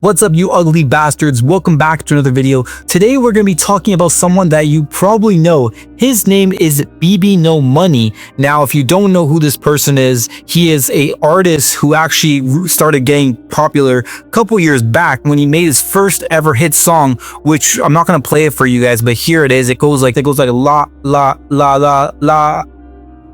What's up, you ugly bastards? Welcome back to another video. Today we're going to be talking about someone that you probably know. His name is BBNO Money. Now, if you don't know who this person is, he is an artist who actually started getting popular a couple years back when he made his first ever hit song, which I'm not going to play it for you guys, but here it is. It goes like la la la la la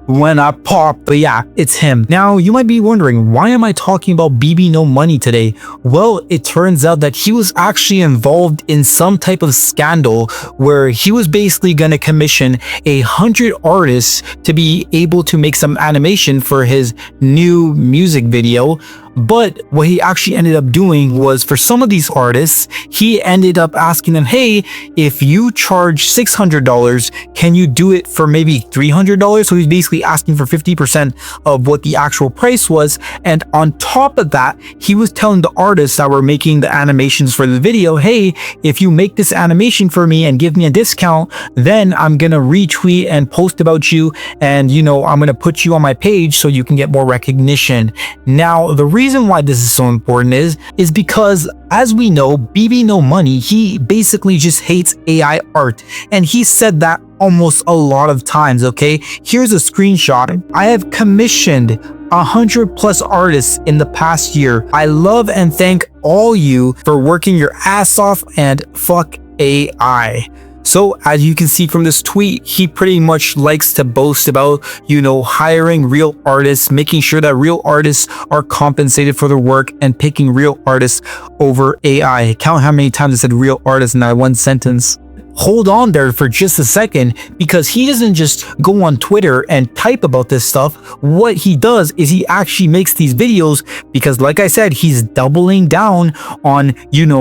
when I pop. But yeah, it's him. Now, you might be wondering, why am I talking about BBNO Money today? Well, it turns out that he was actually involved in some type of scandal where he was basically going to commission 100 artists to be able to make some animation for his new music video. But what he actually ended up doing was, for some of these artists, he ended up asking them, hey, if you charge $600, can you do it for maybe $300? So he's basically asking for 50% of what the actual price was. And on top of that, he was telling the artists that were making the animations for the video, hey, if you make this animation for me and give me a discount, then I'm going to retweet and post about you. And, I'm going to put you on my page so you can get more recognition. Now, the reason why this is so important is because, as we know, BBNO Money, he basically just hates AI art, and he said that almost a lot of times. Okay, here's a screenshot. I have commissioned 100 plus artists in the past year. I love and thank all you for working your ass off, and fuck AI. So as you can see from this tweet, he pretty much likes to boast about, hiring real artists, making sure that real artists are compensated for their work, and picking real artists over AI. Count how many times I said real artists in that one sentence. Hold on there for just a second, because he doesn't just go on Twitter and type about this stuff. What he does is he actually makes these videos, because like I said, he's doubling down on,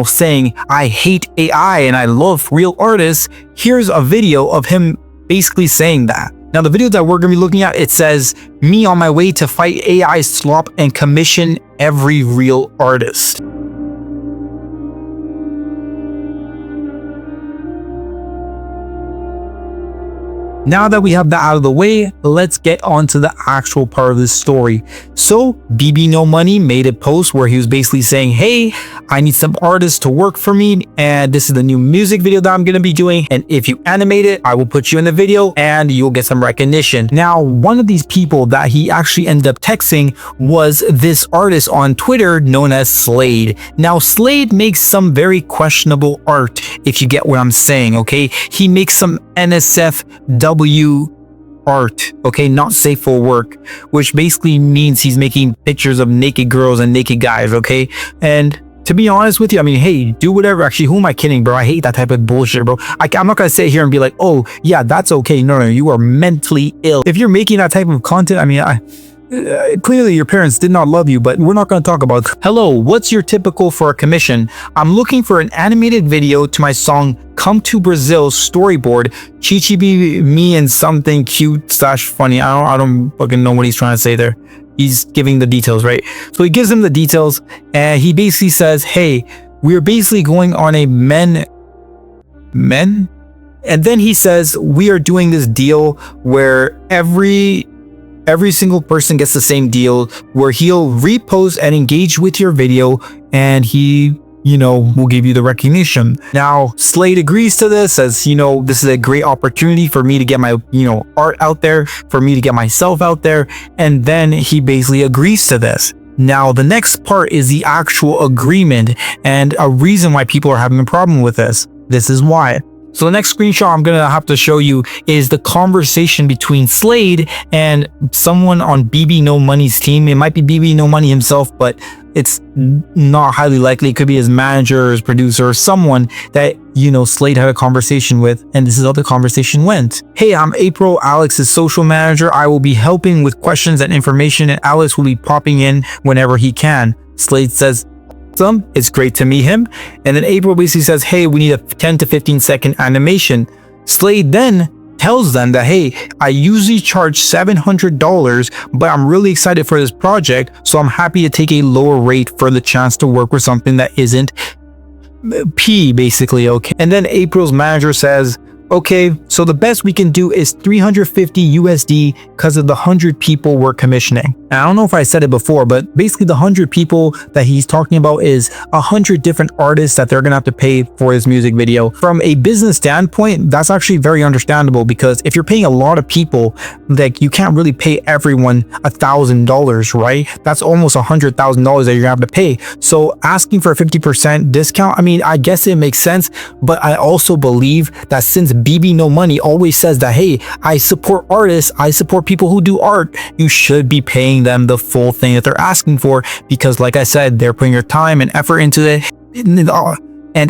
saying, I hate AI and I love real artists. Here's a video of him basically saying that. Now, the video that we're going to be looking at, it says, me on my way to fight AI slop and commission every real artist. Now that we have that out of the way, let's get on to the actual part of this story. So BBNO Money made a post where he was basically saying, hey, I need some artists to work for me, and this is the new music video that I'm going to be doing, and if you animate it, I will put you in the video and you'll get some recognition. Now, one of these people that he actually ended up texting was this artist on Twitter known as Slade. Now, Slade makes some very questionable art, if you get what I'm saying. Okay, he makes some NSFW art, okay, not safe for work, which basically means he's making pictures of naked girls and naked guys. Okay, and to be honest with you, I mean, hey, do whatever. Actually, who am I kidding, bro? I hate that type of bullshit, bro. I'm not gonna sit here and be like, oh yeah, that's okay. No, you are mentally ill if you're making that type of content. I mean, clearly your parents did not love you, but we're not going to talk about. Hello, what's your typical for a commission? I'm looking for an animated video to my song Come to Brazil storyboard. Chichi be me and something cute / funny. I don't fucking know what he's trying to say there. He's giving the details, right? So he gives him the details, and he basically says, hey, we're basically going on a men, and then he says, we are doing this deal where every single person gets the same deal, where he'll repost and engage with your video, and he will give you the recognition. Now, Slade agrees to this, as this is a great opportunity for me to get my art out there, for me to get myself out there, and then he basically agrees to this. Now, the next part is the actual agreement, and a reason why people are having a problem with this. This is why. So the next screenshot I'm going to have to show you is the conversation between Slade and someone on BBNO Money's team. It might be BBNO Money himself, but it's not highly likely. It could be his manager or his producer or someone that, Slade had a conversation with. And this is how the conversation went. Hey, I'm April, Alex's social manager. I will be helping with questions and information, and Alex will be popping in whenever he can. Slade says, it's great to meet him. And then April basically says, hey, we need a 10 to 15 second animation. Slade then tells them that, hey, I usually charge $700, but I'm really excited for this project, so I'm happy to take a lower rate for the chance to work with something that isn't P, basically. Okay. And then April's manager says, Okay, so the best we can do is 350 USD because of the 100 people we're commissioning. And I don't know if I said it before, but basically the 100 people that he's talking about is 100 different artists that they're gonna have to pay for his music video. From a business standpoint, that's actually very understandable, because if you're paying a lot of people, like, you can't really pay everyone $1,000, right? That's almost $100,000 that you're gonna have to pay. So asking for a 50% discount, I mean, I guess it makes sense, but I also believe that since BBNO Money always says that, hey, I support artists, I support people who do art, you should be paying them the full thing that they're asking for, because like I said, they're putting their time and effort into it. And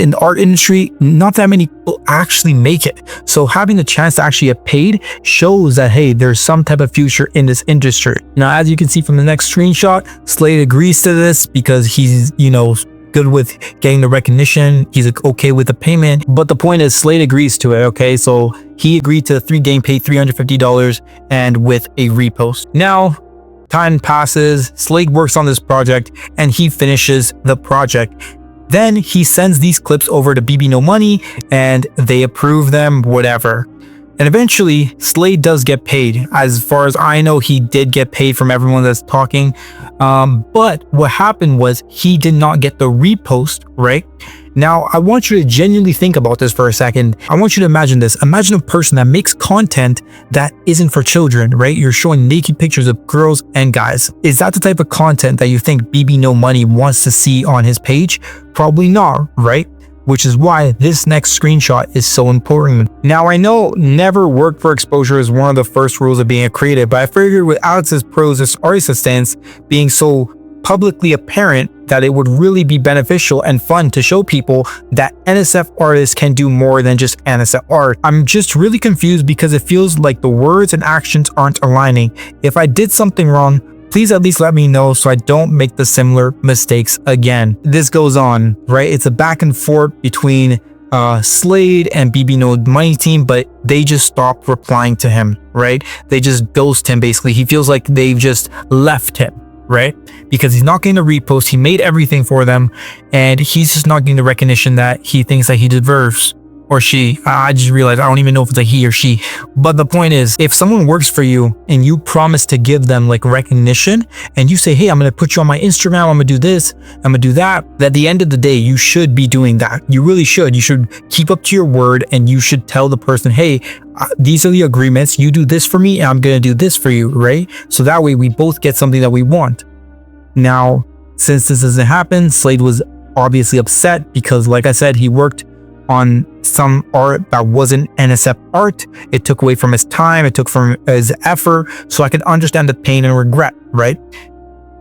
in the art industry, not that many people actually make it. So having the chance to actually get paid shows that, hey, there's some type of future in this industry. Now, as you can see from the next screenshot, Slade agrees to this because he's, good with getting the recognition. He's okay with the payment. But the point is, Slade agrees to it, okay? So he agreed to getting paid $350 and with a repost. Now, time passes, Slade works on this project and he finishes the project. Then he sends these clips over to BBNO Money and they approve them, whatever. And eventually, Slade does get paid. As far as I know, he did get paid from everyone that's talking. But what happened was he did not get the repost, right? Now, I want you to genuinely think about this for a second. I want you to imagine this. Imagine a person that makes content that isn't for children, right? You're showing naked pictures of girls and guys. Is that the type of content that you think BBNO Money wants to see on his page? Probably not, right? Which is why this next screenshot is so important. Now, I know never work for exposure is one of the first rules of being a creative, but I figured with Alex's pros as artist stance being so publicly apparent that it would really be beneficial and fun to show people that NSF artists can do more than just NSF art. I'm just really confused because it feels like the words and actions aren't aligning. If I did something wrong, please at least let me know so I don't make the similar mistakes again. This goes on, right? It's a back and forth between Slade and BBNO Money team, but they just stopped replying to him, right? They just ghost him basically. He feels like they've just left him, right? Because he's not getting a repost. He made everything for them and he's just not getting the recognition that he thinks that he deserves. Or she. I just realized I don't even know if it's a he or she. But the point is, if someone works for you and you promise to give them like recognition and you say, hey, I'm going to put you on my Instagram, I'm going to do this, I'm going to do that. At the end of the day, you should be doing that. You really should. You should keep up to your word and you should tell the person, hey, these are the agreements. You do this for me and I'm going to do this for you, right? So that way we both get something that we want. Now, since this doesn't happen, Slade was obviously upset because, like I said, he worked on some art that wasn't NSF art. It took away from his time, it took from his effort, so I could understand the pain and regret, right?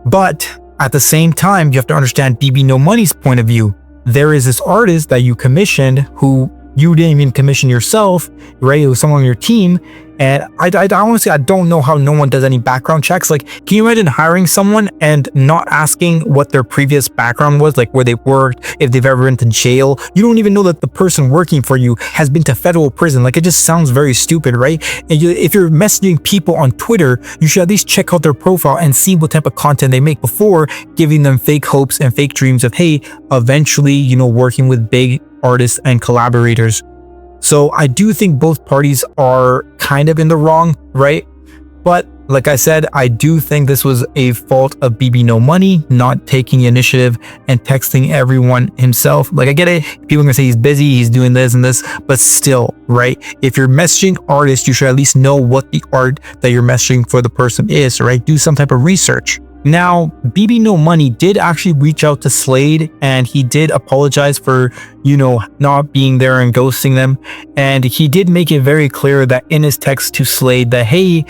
But at the same time, you have to understand BBNO Money's point of view. There is this artist that you commissioned who you didn't even commission yourself, right? It was someone on your team. And I honestly, I don't know how no one does any background checks. Like, can you imagine hiring someone and not asking what their previous background was, like where they worked, if they've ever been to jail? You don't even know that the person working for you has been to federal prison. Like, it just sounds very stupid, right? And if you're messaging people on Twitter, you should at least check out their profile and see what type of content they make before giving them fake hopes and fake dreams of, hey, eventually, working with big artists and collaborators. So I do think both parties are kind of in the wrong, right? But like I said, I do think this was a fault of BBNO Money not taking initiative and texting everyone himself. Like, I get it. People are gonna say he's busy, he's doing this and this, but still, right? If you're messaging artists, you should at least know what the art that you're messaging for the person is, right? Do some type of research. Now, BBNO Money did actually reach out to Slade and he did apologize for, not being there and ghosting them. And he did make it very clear that in his text to Slade that, hey,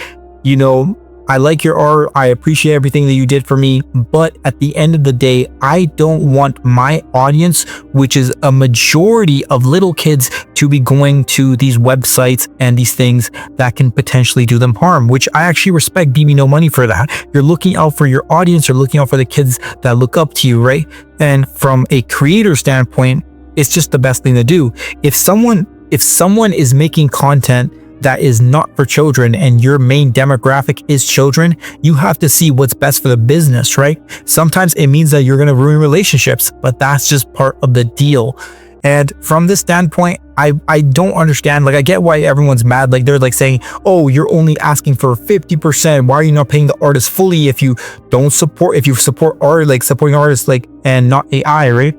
I like your art, I appreciate everything that you did for me, but at the end of the day, I don't want my audience, which is a majority of little kids, to be going to these websites and these things that can potentially do them harm, which I actually respect BBNO Money for that. You're looking out for your audience, you're looking out for the kids that look up to you, right? And from a creator standpoint, it's just the best thing to do. If someone is making content that is not for children and your main demographic is children, you have to see what's best for the business, right? Sometimes it means that you're going to ruin relationships, but that's just part of the deal. And from this standpoint, I don't understand. Like, I get why everyone's mad. Like, they're like saying, oh, you're only asking for 50%. Why are you not paying the artist fully if you don't support, if you support art, like supporting artists, like, and not AI, right?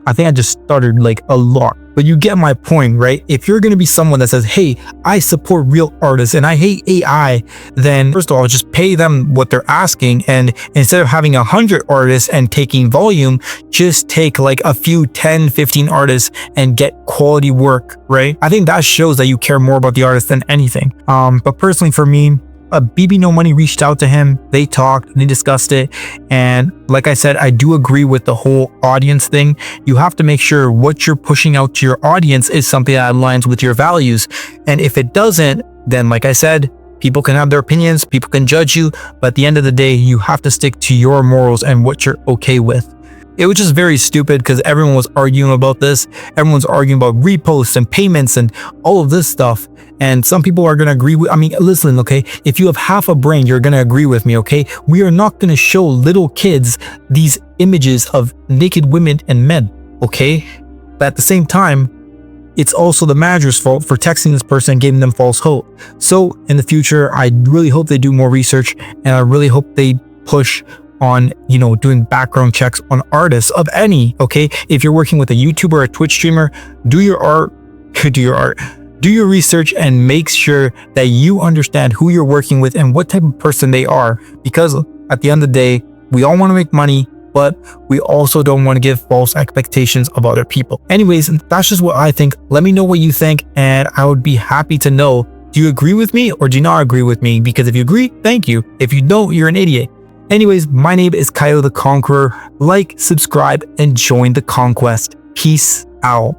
I think I just stuttered like a lot, but you get my point, right? If you're going to be someone that says, hey, I support real artists and I hate AI, then first of all, just pay them what they're asking. And instead of having 100 artists and taking volume, just take like a few 10, 15 artists and get quality work, right? I think that shows that you care more about the artist than anything. But personally for me, BBNO Money reached out to him, they talked, they discussed it, and like I said, I do agree with the whole audience thing. You have to make sure what you're pushing out to your audience is something that aligns with your values, and if it doesn't, then like I said, people can have their opinions, people can judge you, but at the end of the day, you have to stick to your morals and what you're okay with. It was just very stupid because everyone was arguing about this. Everyone's arguing about reposts and payments and all of this stuff. And some people are going to agree with, I mean, listen, okay, if you have half a brain, you're going to agree with me, okay? We are not going to show little kids these images of naked women and men, okay? But at the same time, it's also the manager's fault for texting this person and giving them false hope. So in the future, I really hope they do more research, and I really hope they push on, you know, doing background checks on artists of any, okay? If you're working with a YouTuber or a Twitch streamer, do your research and make sure that you understand who you're working with and what type of person they are, because at the end of the day, we all want to make money, but we also don't want to give false expectations of other people. Anyways, that's just what I think. Let me know what you think, and I would be happy to know, do you agree with me or do you not agree with me? Because if you agree, thank you. If you don't, you're an idiot. Anyways, my name is Kyle the Conqueror. Like, subscribe, and join the conquest. Peace out.